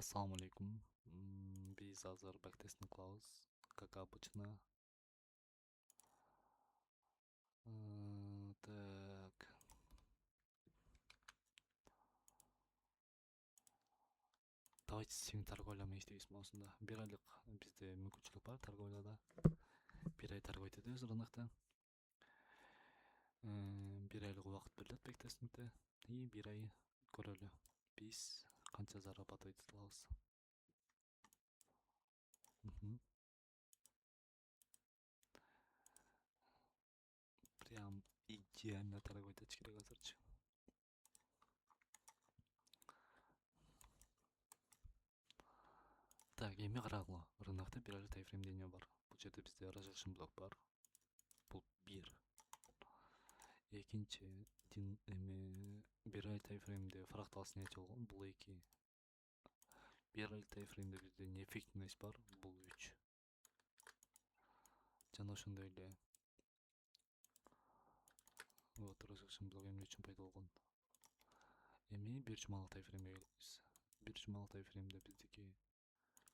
Ассаламу алейкум. Биз азыр бактестин кылабыз, как обычно. Так. Давайте сен торговлямен иштейбиз болсунда. Бир айлык бизде мүмкүнчүлүк бар торговляда. Бир ай торговать этебиз рынокто. Бир айлык убакыт берилет бактестинде. И бир ай көрөлү. Биз канча зарабатывать ете алабыз. Прям идеально торговать этиш керек азырчы. Так, эми карагыла. Рынокто бир айлык тайфрейм эмне бар. Бул жерде бизде разрешен блок бар. Бул бир. Экинчи бир ай тайфреймде фрактал снятие болгон. Бул 2. Бир ай тайфреймде бизде неэффективность бар. Бул 3. Жана ошондой эле вот разрешен блок эмне үчүн пайда болгон. Эми бир жумалык тайфреймге келебиз. Бир жумалык тайфреймде биздики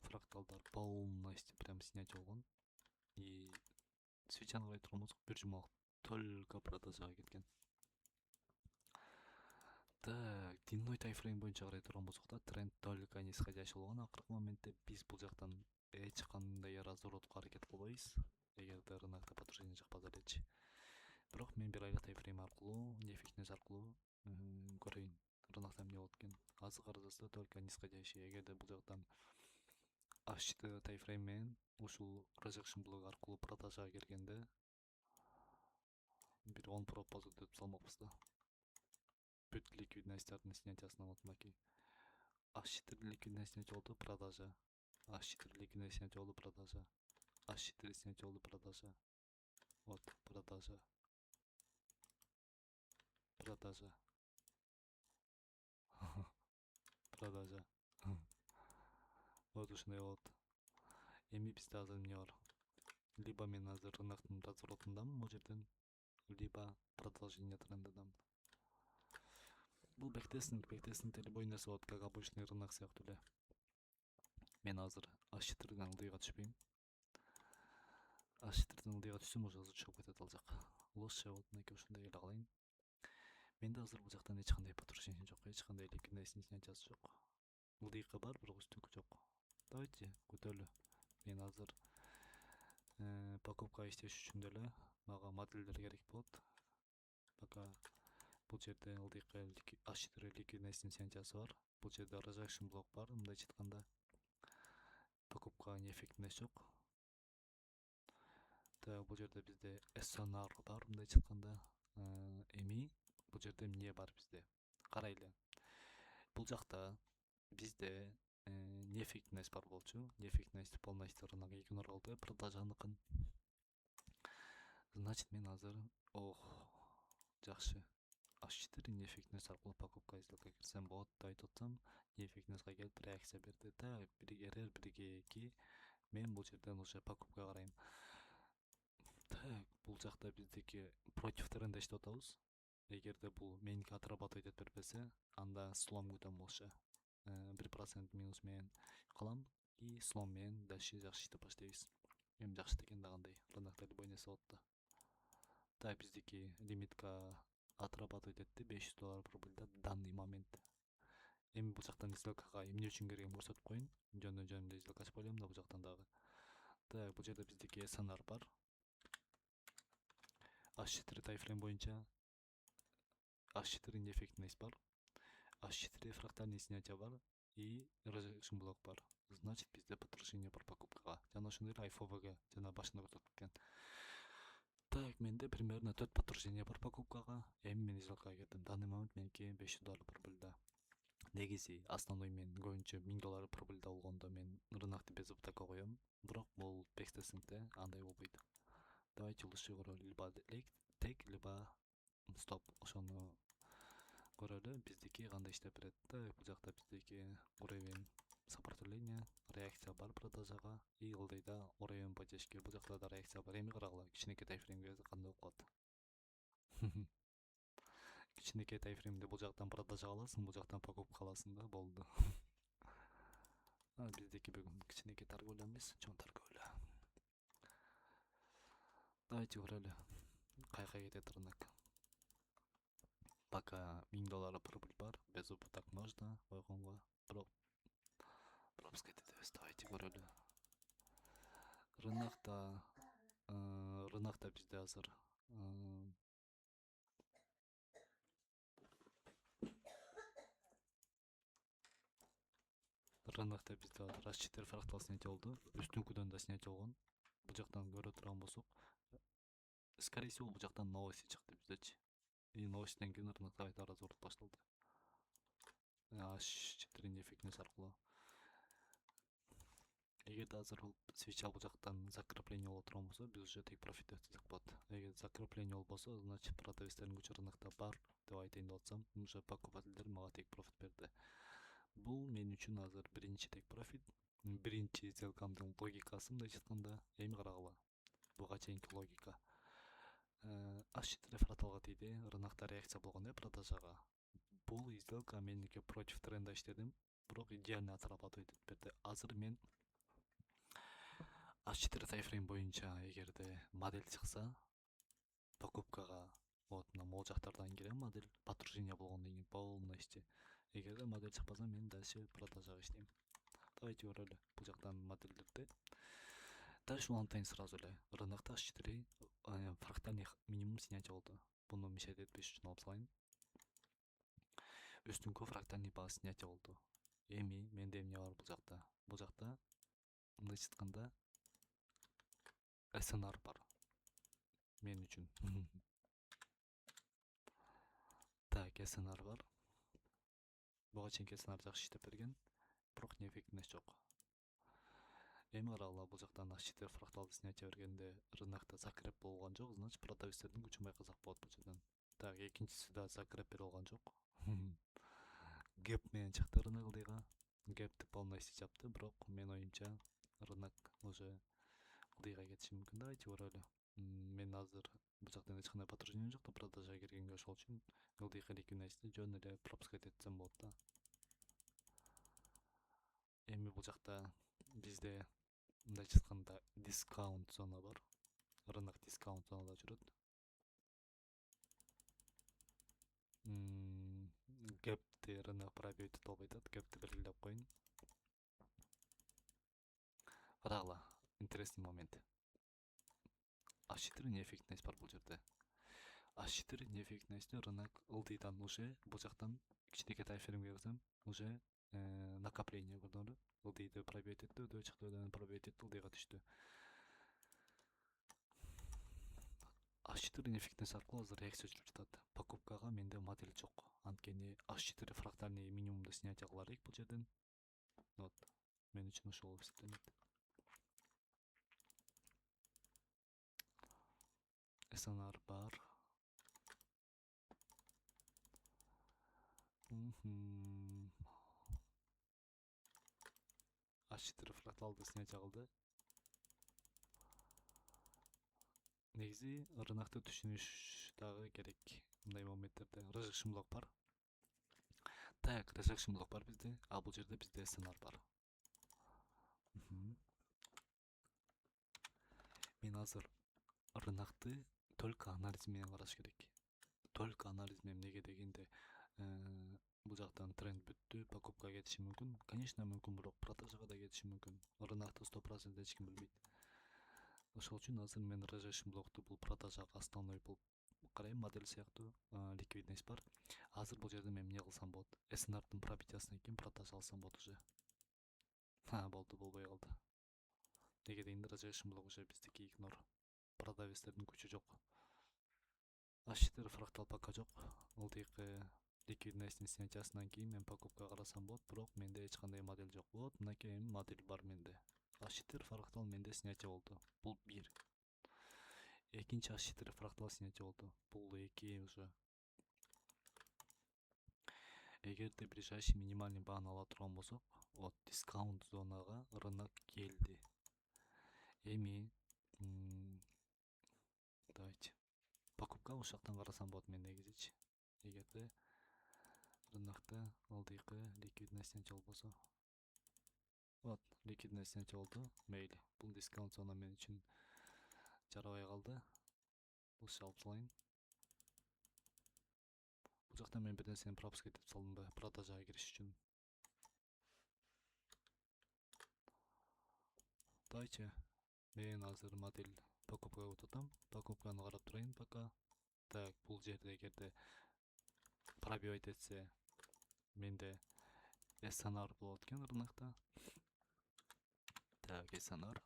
фракталдар полностью прям снятие болгон. И свечаны карай турган болсок, бир жумалык только продажага кеткен. Так, дневной тайфрейм боюнча карай турган болсок да, тренд только нисходящий болгон. Акыркы моментте биз бул жактан эч кандай разворотко аракет кылбайбыз. Эгерде рынокто потушение жакпаса элечи. Бирок мен бир айлык тайфрейм аркылуу, неэффективность аркылуу көрөйүн рынокто эмне болот экен. Азыр карасызда только нисходящий. Эгерде бул жактан H4 тайфрейм менен ушул rejection блок аркылуу продажага киргенде бир 10 пропозу өтүп салмакпыз да. Бүт ликвидностьтардын снятиясынан отмаки. H4 ликвидность снятие болду, продажа. H4 ликвидность снятие болду, продажа. H4 снятие болду, продажа. Вот, продажа. Продажа. Продажа. Вот ушундай болот. Эми бизде азыр эмне бар? Либо мен азыр рыноктун разворотундамын бул жерден, либо продолжение трендидамын. Бул бэктестинг эле бой нерсе болот, как обычный рынок сыяктуу эле. Мен азыр H4ден ылдыйга түшпөйм. H4ден ылдыйга түшсөм уже азыр чыгып кетет ал жак. Лосс болот, мынакей ошондой эле кылайын. Менде азыр бул жактан эч кандай потушение жок, эч кандай ликвидность снятиясы жок. Ылдыйкы бар, бирок үстүнкү жок. Давайте көтөлү. Мен азыр покупка иштеш үчүн деле мага модельдер керек болот. Пока бул жерде ылдыйкы H4 ликвидность снятиясы бар. Бул жерде rejection блок бар, мындайча айтканда. Покупка неэффективность жок. Так, бул жерде бизде SNR бар, мындайча айтканда. Эми бул жерде эмне бар бизде? Карайлы. Бул жакта бизде неэффективность бар болчу. Неэффективность полностью рынок 2 калды, продажаныкын. Значит, мен азыр жакшы. H4 неэффективность аркылуу покупка сделка кирсем болот деп айтып атсам, неэффективностька келип реакция берди. Так, бирге 2 мен бул жерден уже покупка карайм. Так, бул жакта биздики против тренда иштеп атабыз. Эгерде бул меники отрабатывать этип бербесе, анда слом күтөм болчу. 1% минус менен кылам и слом менен дальше жакшы иштеп баштайбыз. Эми жакшы дегенде кандай? Рынокто любой нерсе болот да. Так, биздики лимитка отрабатывать этти $500 прибыльда данный момент. Эми бул жактан сделкага эмне үчүн кирген көрсөтүп коеюн. Жөн сделка ачып коелум да бул жактан дагы. Так, бул жерде биздики SNR бар. H4 тайфрейм боюнча H4 неэффективность бар. H4 фрактальный снятие бар и rejection блок бар. Значит, бизде потушение бар покупкага. Жана ошондой эле IFOVG жана башында көрсөтүп кеткен. Так, менде примерно 4 потушение бар покупкага. Эми мен сделкага кирдим. Данный момент меники $500 прибыльда. Негизи основной мен көбүнчө $1000 прибыльда болгондо мен рынокты без убытка коем. Бирок бул бэктестингде андай болбойт. Давайте лучше көрөлү, либо take, либо стоп. Ошону көрөлү, биздики кандай иштеп берет. Так, бул жакта биздики уровень сопротивления, реакция бар продажага и ылдыйда уровень поддержки. Бул жакта да реакция бар. Эми карагыла, кичинекей тайфреймге кандай болуп калат. Кичинекей тайфреймде бул жактан продажа аласың, бул жактан покупка аласың да, болду. Биздеки бүгүн кичинекей торговля эмес, чоң торговля. Давайте көрөлү. Кайка кетет рынок. Пока $1000 прибыль бар, без убыток можно койгонго. Пропуск этебиз. Давайте көрөлү. Рынокто бизде азыр раз 4 фрактал снятие болду. Үстүнкүдөн да снятие болгон. Бул жактан көрө турган болсок, скорее всего бул жактан новости чыкты биздечи. И новостьтен кийин рынокто кайта разворот башталды. H4 нефиктнес аркылуу. Эгерде азыр свеча бул жактан закрепление боло турган болсо, биз уже тек профит өткөзсөк болот. Эгер закрепление болбосо, значит продавецтердин күчү рынокто бар деп айтайын деп атсам, уже покупательдер мага тек профит берди. Бул мен үчүн азыр биринчи тек профит. Биринчи сделкамдын логикасы мындайча айтканда, эми карагыла. Буга чейинки логика. H4 фракталга тийди, рынокто реакция болгон продажага. Бул сделка меники против тренда иштедим, бирок идеально отрабатывать этип берди. Азыр мен H4 тайфрейм боюнча эгерде модель чыкса, покупкага вот мына могул жактардан кирем, модель подтверждение болгондон кийин полный ишти. Эгерде модель чыкпаса, мен дальше продажага иштейм. Давайте көрөлү бул жактан модельдерди. Дальше улантайын сразу эле. Рынокто H4 фрактальный минимум снятие болду. Буну мешать этпеш үчүн алып салайын. Үстүнкү фрактальный база снятие болду. Эми менде эмне бар бул жакта? Бул жакта мындайча айтканда SNR бар. Мен үчүн. Так, SNR бар. Буга чейин SNR жакшы иштеп берген, бирок неэффективность жок. Эми карагыла, бул жактан H4 фракталды снятие бергенде рынокто закреп болгон жок, значит продавецтердин күчүн байкасак болот бул жерден. Так, экинчиси да закреп бере болгон жок. Гэп менен чыкты рынок ылдыйга. Гэпти полный ишти жапты, бирок мен оюмча рынок уже ылдыйга кетиши мүмкүн. Давайте көрөлү. Мен азыр бул жактан эч кандай подтверждение жок, продажага киргенге ошол үчүн ылдыйга ликвидностьти жөн эле пропускать этсем болот да. Эми бул жакта бизде мындайча айтканда дискаунт зона бар. Рынок дискаунт зонада жүрөт. Гэпти рынок пробей этип албай атат. Гэпти белгилеп коюн. Карагыла, интересный момент. H4 неэффективность бар бул жерде. H4 неэффективность рынок ылдыйдан уже бул жактан кичинекей тайфреймге кирсем, уже накопление көрдүңөрбү? Ылдыйды пробей этти, өдө чыкты, өдөн пробей этти, ылдыйга түштү. H4 неэффективность аркылуу азыр реакция жүрүп жатат. Покупкага менде модель жок. Анткени H4 фрактальный минимумду снятие кыла элек бул жерден. Вот. Мен үчүн ошол эсептелет. SNR бар. H4 фракталды снятие кылды. Негизи рынокты түшүнүш дагы керек мындай моменттерде. Rejection блок бар. Так, rejection блок бар бизде, а бул жерде бизде SNR бар. Мен азыр рынокты только анализ менен караш керек. Только анализ менен, неге дегенде бул жактан тренд бүттү, покупка кетиши мүмкүн. Конечно, мүмкүн, бирок продажага да кетиши мүмкүн. Рынокты 100% эч ким билбейт. Ошол үчүн азыр мен rejection блокту бул продажага основной болуп карайм, модель сыяктуу ликвидность бар. Азыр бул жерде мен эмне кылсам болот? SNR-дын пробитиясынан кийин продажа алсам болот уже. Болду, болбой калды. Неге дегенде rejection блок уже биздики игнор. Продавецтердин күчү жок. H4 фрактал пока жок. Ылдыйкы ликвидностьтин снятиясынан кийин мен покупка карасам болот, бирок менде эч кандай модель жок. Вот, мынакей модель бар менде. H4 фрактал менде снятие болду. Бул 1. Экинчи H4 фрактал снятие болду. Бул 2 уже. Эгерде ближайший минимальный бааны ала турган болсок, вот дискаунт зонага рынок келди. Эми давайте покупка ошол жактан карасам болот мен негизичи. Эгерде рынокто ылдыйкы ликвидностьтен болбосо. Вот, ликвидный снятие болду. Мейли. Бул дискаунт зона мен үчүн жарабай калды. Бул алып салайын. Бул жакта мен бир нерсени пропуск этип салдым да, продажага кириш үчүн. Давайте мен азыр модель покупкага отурдум. Покупканы карап турайын пока. Так, бул жерде эгерде пробивать этсе, менде SNR болот экен рынокто. Так, SNR.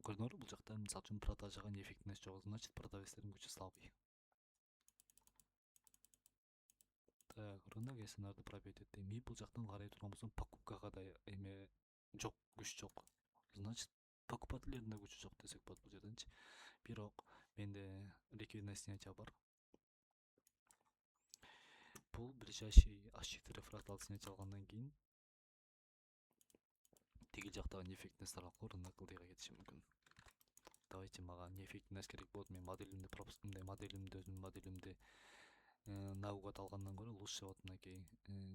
Көрдүңөрбү, бул жакта мисалы үчүн продажага неэффективность жок, значит продавецтердин күчү слабый. Так, рынок SNR'ды пробивать этти. Ми бул жактан карай турган болсом, покупкага да эме жок, күч жок. Значит, покупательдердин да күчү жок десек болот бул жерденчи. Бирок менде ликвидный снятие бар. Бул ближайший H4 фрактал снятие алгандан кийин тиги жактагы неэффективность аркылуу рынок ылдыйга кетиши мүмкүн. Давайте мага неэффективность керек болот. Мен моделимди өзүмдүн моделимди наугад алгандан көрө лучше вот мынакей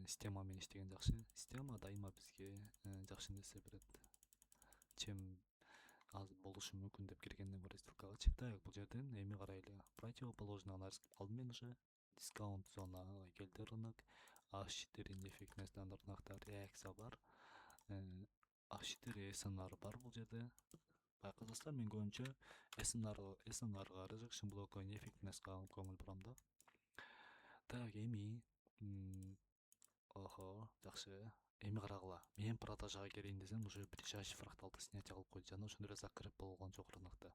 система менен иштеген жакшы. Система дайыма бизге жакшы нерсе берет. Чем аз болушу мүмкүн деп киргенден көрө сделкагачы. Так, бул жерден эми карайлы. Противоположный анализ кылдым мен уже. Дискаунт зонага келди рынок. H4 неэффективностьтан рынокто реакция бар. H4 SNR бар бул жерде. Байкасаңыздар, мен көбүнчө SNRга rejection блокко неэффективностька көңүл бурам да. Так, эми охо, жакшы. Эми карагыла. Мен продажага кирейин десем, уже ближайший фракталды снятие кылып койду. Жана ошондой эле закреп болгон жок рынокто.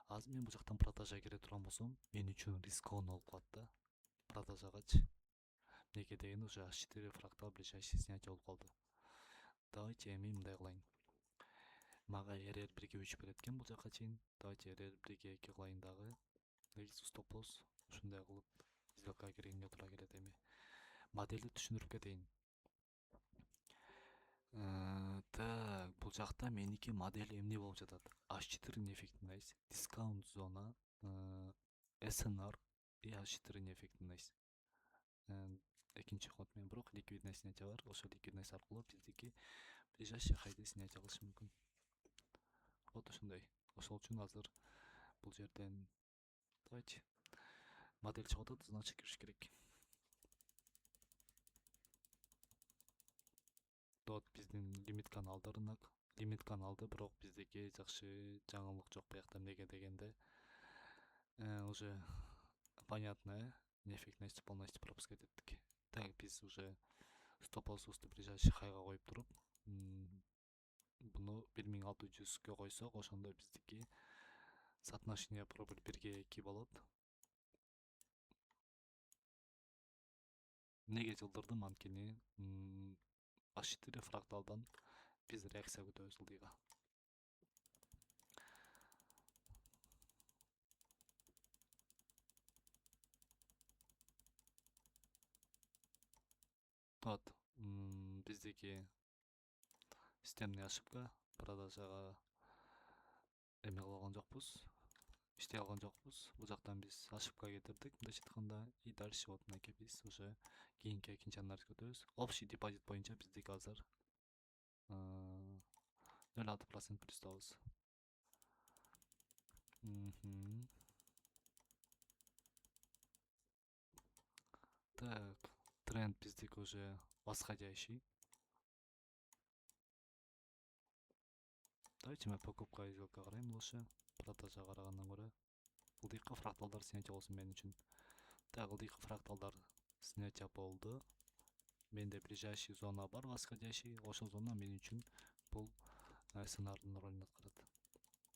Азыр мен бул жактан продажага кире турган болсом, мен үчүн рискованно болуп калат да. Продажагачы. Неге дегенде уже H4 фрактал ближайший снятие болуп калды. Давайте эми мындай кылайын. Мага RR1-3 берет экен бул жакка чейин. Давайте RR1-2 кылайын дагы. X стоп лосс ушундай кылып сделкага киргенге туура келет эми. Модельди түшүндүрүп кетейин. Так, бул жакта меники модель эмне болуп жатат? H4 неэффективность, дискаунт зона, SNR и H4 неэффективность. Экинчи ход менен бирок ликвидный снятие бар. Ошо ликвидность аркылуу биздики ближайший хайды снятие кылыш мүмкүн. Вот ошондой. Ошол үчүн азыр бул жерден давайте модель чыгып атат, значит кириш керек. Вот биздин лимит каналды рынок. Лимит каналды, бирок биздики жакшы жаңылык жок буякта. Эмнеге дегенде уже понятно, неэффективность полностью пропускать эттик. Так, биз уже стоп-лосс'убузду ближайший хайга коюп туруп, буну 1600ге койсок, ошондо биздики соотношение прибыль 1/2 болот. Неге жылдырдым? Анткени H4 фракталдан биз реакция күтөбүз ылдыйга. Вот, биздики системный ошибка, продажага эме кыла алган жокпуз, иштей алган жокпуз. Бул жактан биз ошибка кетирдик мындайча айтканда, и дальше вот мынакей биз уже кийинки экинчи анализ күтөбүз. Общий депозит боюнча биздики азыр 0,6% плюстабыз. Так, тренд биздики уже восходящий. Давайте мен покупка сделка карайм лучше. Продажа карагандан көрө. Ылдыйкы фракталдар снятие болсун мен үчүн. Так, ылдыйкы фракталдар снятие болду. Менде ближайший зона бар, восходящий. Ошол зона мен үчүн бул SNR'дын ролун аткарат.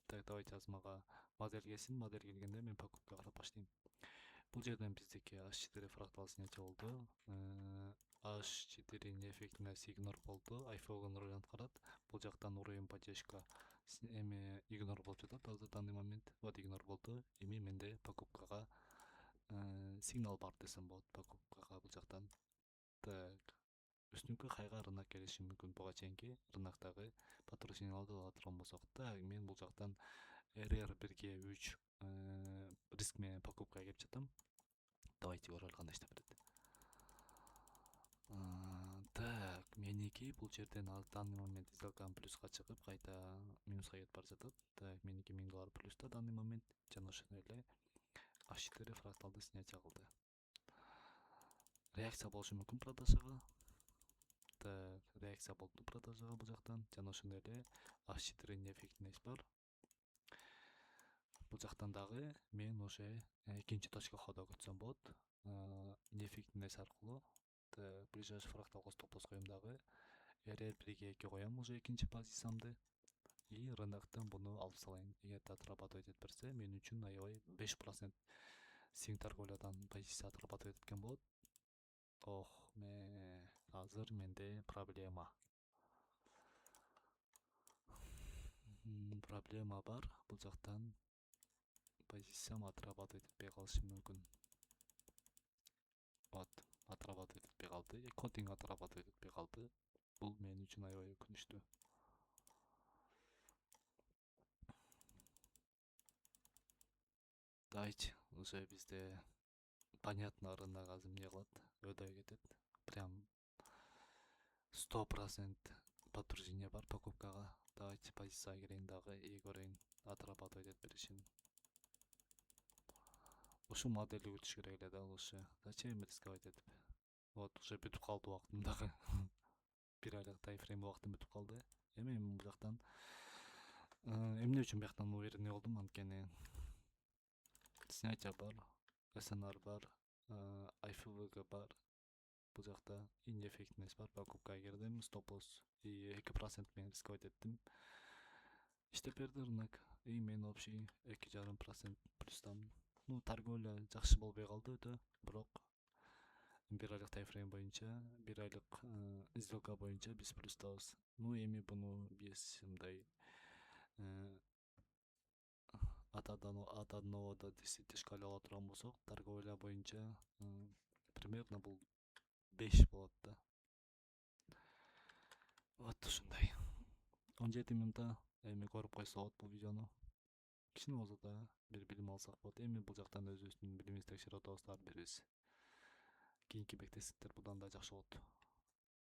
Так, давайте азыр мага модель келсин. Модель келгенде мен покупка карап баштайм. Бул жерден биздики H4 фрактал снятие болду. H4 неэффективность игнор болду. iFog'ун ролун аткарат. Бул жактан уровень поддержка эми игнор болуп жатат азыр данный момент. Вот игнор болду. Эми менде покупкага сигнал бар десем болот. Покупкага бул жактан. Так, үстүнкү хайга рынок келиши мүмкүн буга чейинки рыноктогу патрушенияларды ала турган болсок. Так, мен бул жактан RR1-3 риск менен покупкага кирип жатам. Давайте көрөлү кандай иштеп берет. Так, меники бул жерден данный момент сделкам плюска чыгып кайта минуска кетип бара жатат. Так, меники $1000 плюста данный момент жана ошондой эле H4 фракталды снятие кылды. Реакция болушу мүмкүн продажага. Так, реакция болду продажага бул жактан жана ошондой эле H4 эффектинес бар. Бул жактан дагы мен уже экинчи точка хода күтсөм болот. Эффектинес аркылуу ближайший фракталга стоп-лосс коем дагы. Эгер 1-2 коем уже экинчи позициямды. И рыноктон буну алып салайын. Эгер отрабатывать этип берсе, мен үчүн аябай 5% свинг торговлядан позиция отрабатывать эткен болот. Ох, азыр менде проблема. Проблема бар. Бул жактан позициям отрабатывать этпей калышы мүмкүн. Вот, отрабатывать этпей калды. Кодинг отрабатывать этпей калды. Бул мен үчүн аябай өкүнүчтүү. Давайте уже бизде понятно рынок азыр эмне кылат, өйдөй кетет. Прям 100% подтверждение бар покупкага. Давайте позицияга кирейин дагы и көрөйүн отрабатывать этип беришин. Ушу модели күтүш керек эле да лучше. Зачем рисковать этип? Вот уже бүтүп калды убактым дагы. 1 айлык тайфрейм убактым бүтүп калды. Эми бул жактан эмне үчүн бияктан уверенный болдум, анткени снятие бар, SNR бар, IFVG бар. Бул жакта инэффектинес бар, покупкага кирдим, стоп-лосс и 2% менен рисковать эттим. Иштеп берди рынок. И мен общий 2,5% плюстамын. Ну, торговля жакшы болбой калды өтө, бирок 1 айлык тайфрейм боюнча, 1 айлык сделка боюнча биз плюстабыз. Ну, эми буну биз мындай от 1 до 10 шкала ала турган болсок, торговля боюнча примерно бул 5 болот да. Вот ушундай. 17 минутта эми көрүп койсо болот бул видеону. Кичине болсо да бир билим алсак болот. Эми бул жактан өзүбүздүн билимибизди текшерип атабыз, ар бирибиз. Кийинки бектештиктер будан да жакшы болот.